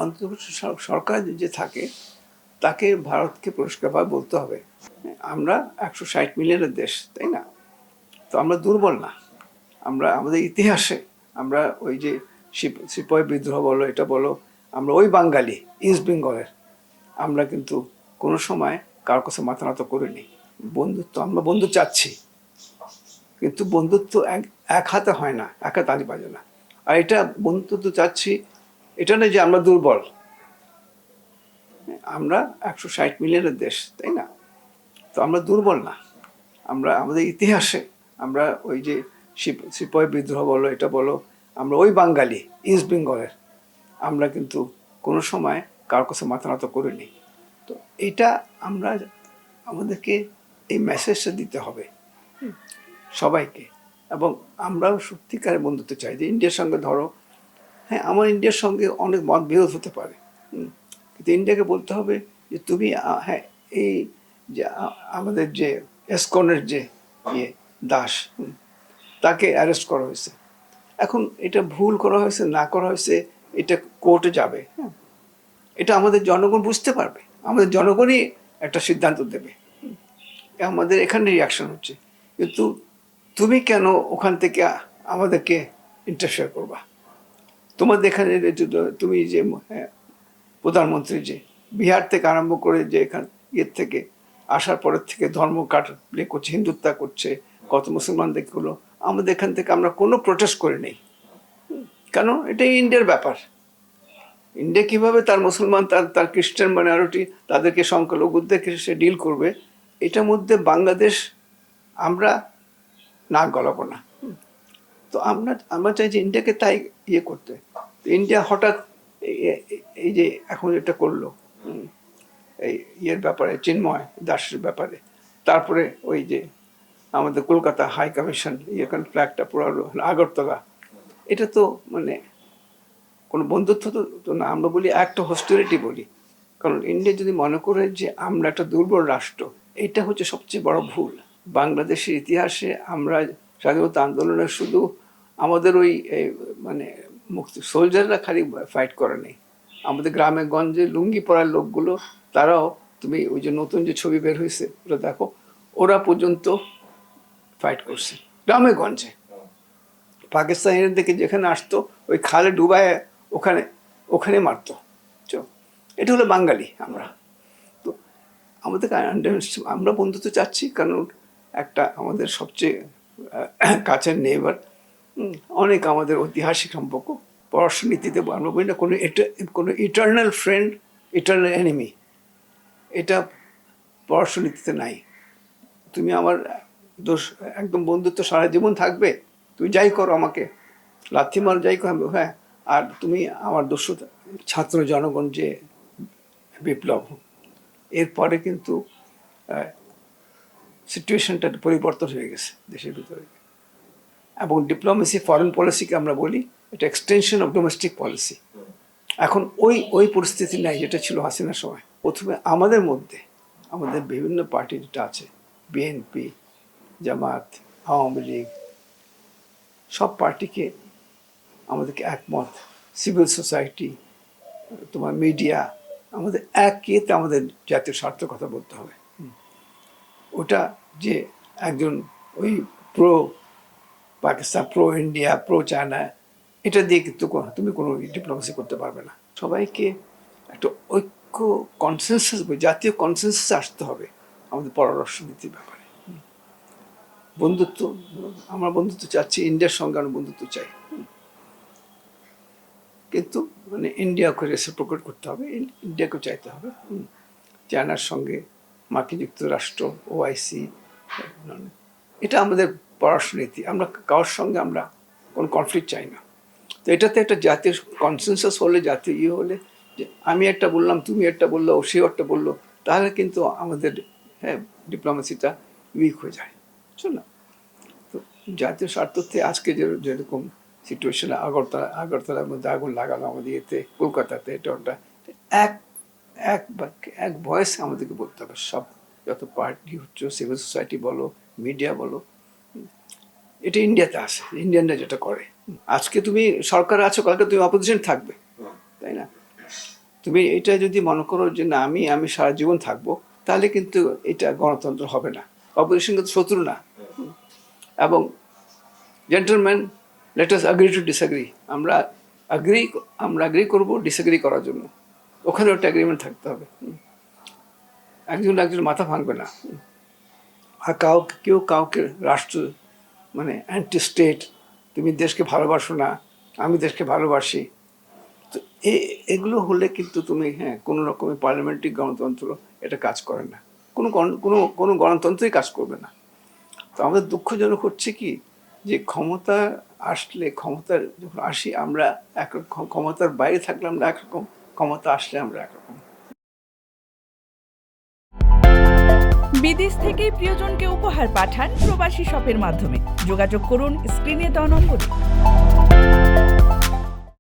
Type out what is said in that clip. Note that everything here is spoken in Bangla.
অন্তর্বর্তী সরকার যে থাকে তাকে ভারতকে পরিষ্কারভাবে বলতে হবে আমরা 160 মিলিয়নের দেশ, তাই না? তো আমরা দুর্বল না। আমরা আমাদের ইতিহাসে আমরা ওই যে সিপাহী বিদ্রোহ বলো, এটা বলো, আমরা ওই বাঙালি ইস্ট বেঙ্গলের, আমরা কিন্তু কোনো সময় কারোর কাছে মাথা নত করিনি। বন্ধুত্ব, আমরা বন্ধু চাচ্ছি, কিন্তু বন্ধুত্ব এক হাতে হয় না, একা তালি বাজে না। আর এটা বন্ধুত্ব চাচ্ছি, এটা না যে আমরা দুর্বল। আমরা 160 মিলিয়নের দেশ, তাই না? তো আমরা দুর্বল না। আমরা আমাদের ইতিহাসে আমরা ওই যে সিপাহী বিদ্রোহ বলো, এটা বলো, আমরা ওই বাঙালি ইস্ট বেঙ্গলের, আমরা কিন্তু কোনো সময় কারোর কাছে মাথা নত করিনি। তো এটা আমরা আমাদেরকে এই মেসেজটা দিতে হবে সবাইকে। এবং আমরাও সত্যিকারের বন্ধুত্ব চাই। যে ইন্ডিয়ার সঙ্গে ধরো, হ্যাঁ, আমার ইন্ডিয়ার সঙ্গে অনেক মতবিরোধ হতে পারে, কিন্তু ইন্ডিয়াকে বলতে হবে যে তুমি, হ্যাঁ, এই যে আমাদের যে এসকনের যে দাস, তাকে অ্যারেস্ট করা হয়েছে। এখন এটা ভুল করা হয়েছে না করা হয়েছে, এটা কোর্টে যাবে। হ্যাঁ, এটা আমাদের জনগণ বুঝতে পারবে, আমাদের জনগণই একটা সিদ্ধান্ত দেবে। আমাদের এখানে রিয়াকশন হচ্ছে, কিন্তু তুমি কেন ওখান থেকে আমাদেরকে ইন্টারফেয়ার করবা? তোমাদের এখানে তুমি যে প্রধানমন্ত্রী যে বিহার থেকে আরম্ভ করে যে এখান থেকে আসার পরের থেকে ধর্ম কাটলে করছে, হিন্দুত্ব করছে, কত মুসলমানদের হলো, আমাদের এখান থেকে আমরা কোনো প্রোটেস্ট করে নেই। কেন? এটা ইন্ডিয়ার ব্যাপার। ইন্ডিয়া কীভাবে তার মুসলমান, তার খ্রিস্টান মাইনরিটি, তাদেরকে সংখ্যালঘুদেরকে সে ডিল করবে, এটার মধ্যে বাংলাদেশ আমরা নাক গলাবো না। তো আমরা চাই যে ইন্ডিয়াকে তাই করতে। ইন্ডিয়া হঠাৎ এই যে এখন এটা করলো, এই ব্যাপারে, চিন্ময় দাসের ব্যাপারে, তারপরে ওই যে আমাদের কলকাতা হাই কমিশন এখানে ফ্ল্যাগটা পুরালো আগরতলা, এটা তো মানে কোনো বন্ধুত্ব তো না, আমরা বলি একটা হস্টিলিটি বলি। কারণ ইন্ডিয়া যদি মনে করে যে আমরা একটা দুর্বল রাষ্ট্র, এটা হচ্ছে সবচেয়ে বড় ভুল। বাংলাদেশের ইতিহাসে আমরা স্বাধীনতা আন্দোলনে শুধু আমাদের ওই মানে মুক্তি সোলজাররা খালি ফাইট করে নেই, আমাদের গ্রামে গঞ্জে লুঙ্গি পরার লোকগুলো, তারাও, তুমি ওই যে নতুন যে ছবি বের হয়েছে ওটা দেখো, ওরা পর্যন্ত ফাইট করছে গ্রামে গঞ্জে। পাকিস্তানের দিকে যেখানে আসতো ওই খালে ডুবায় ওখানে মারতো। এটা হলো বাঙালি আমরা। তো আমাদেরকে আমরা বন্ধুত্ব চাচ্ছি, কারণ একটা আমাদের সবচেয়ে কাছের নেইবার, অনেক আমাদের ঐতিহাসিক সম্পর্ক। পররাষ্ট্রনীতিতে আমরা বলি না কোনো ইটার্নাল ফ্রেন্ড, ইটার্নাল এনিমি, এটা পররাষ্ট্রনীতিতে নাই। তুমি আমার একদম বন্ধুত্ব সারা জীবন থাকবে, তুই যাই করো, আমাকে লাথি মার, যাই করো, হ্যাঁ, আর তুমি আমার দোষ। ছাত্র জনগণ যে বিপ্লব, এরপরে কিন্তু সিচুয়েশনটা পরিবর্তন হয়ে গেছে দেশের ভিতরে। এবং ডিপ্লোমেসি, ফরেন পলিসিকে আমরা বলি এটা এক্সটেনশন অফ ডোমেস্টিক পলিসি। এখন ওই পরিস্থিতি নাই যেটা ছিল হাসিনার সময়। প্রথমে আমাদের মধ্যে আমাদের বিভিন্ন পার্টি যেটা আছে, বিএনপি, জামাত, আওয়ামী লীগ, সব পার্টিকে আমাদেরকে একমত, সিভিল সোসাইটি, তোমার মিডিয়া, আমাদের এক ইয়েতে আমাদের জাতীয় স্বার্থের কথা বলতে হবে। ওটা যে একজন ওই pro Pakistan, pro India, pro China, এটা দিয়ে কিন্তু তুমি কোনো ডিপ্লোমেসি করতে পারবে না। সবাইকে একটা ঐক্য, কনসেনসাস, জাতীয় কনসেনসাস আসতে হবে আমাদের পররাষ্ট্রনীতির ব্যাপারে। বন্ধুত্ব, আমরা বন্ধুত্ব চাচ্ছি, ইন্ডিয়ার সঙ্গে আমরা বন্ধুত্ব চাই, কিন্তু মানে ইন্ডিয়াকে রেসিপ্রোকেট করতে হবে, ইন্ডিয়াকেও চাইতে হবে। চায়নার সঙ্গে মার্কিন যুক্তরাষ্ট্র, ওআইসি, এটা আমাদের পররাষ্ট্রনীতি। আমরা কারোর সঙ্গে আমরা কোনো কনফ্লিক্ট চাই না। তো এটাতে একটা জাতীয় কনসেনসাস হলে, জাতীয় হলে, যে আমি একটা বললাম, তুমি একটা বললো, সেও একটা বললো, তাহলে কিন্তু আমাদের ডিপ্লোমেসিটা উইক হয়ে যায়, বুঝছো না? তো জাতীয় স্বার্থতে আজকে যেরকম সিচুয়েশনে আগরতলার মধ্যে আগুন লাগানো, আমাদের এতে কলকাতাতে, এটা ওটা, এক ভয়েস আমাদেরকে বলতে হবে। সব যত পার্টি হচ্ছে, সিভিল সোসাইটি বলো, মিডিয়া বলো, এটা ইন্ডিয়াতে আসে, ইন্ডিয়ানরা যেটা করে। আজকে তুমি সরকার আছো, কালকে তুমি অপোজিশন থাকবে, তাই না? তুমি এটা যদি মনে করো যে না আমি সারা জীবন থাকবো, তাহলে কিন্তু এটা গণতন্ত্র হবে না। অপোজিশন কিন্তু শত্রু না। এবং gentleman, let us agree to disagree. আমরা অ্যাগ্রি করবো ডিসঅ্যাগ্রি করার জন্য, ওখানে একটা এগ্রিমেন্ট থাকতে হবে। একজন মাথা ভাঙবে না। আর কেউ কাউকে রাষ্ট্র মানে অ্যান্টি স্টেট, তুমি দেশকে ভালোবাসো না, আমি দেশকে ভালোবাসি, তো এগুলো হলে কিন্তু তুমি কোনো রকমের পার্লামেন্টারি গণতন্ত্র এটা কাজ করে না, কোনো গণতন্ত্রই কাজ করবে না। তো আমাদের দুঃখজনক হচ্ছে কি, যে ক্ষমতা আসলে, ক্ষমতার যখন আসি আমরা একরকম, ক্ষমতার বাইরে থাকলে আমরা একরকম, ক্ষমতা আসলে আমরা একরকম। বিদেশ থেকে প্রিয়জনকে উপহার পাঠান প্রবাসী শপের মাধ্যমে। যোগাযোগ করুন স্ক্রিনে দেওয়া নম্বরে।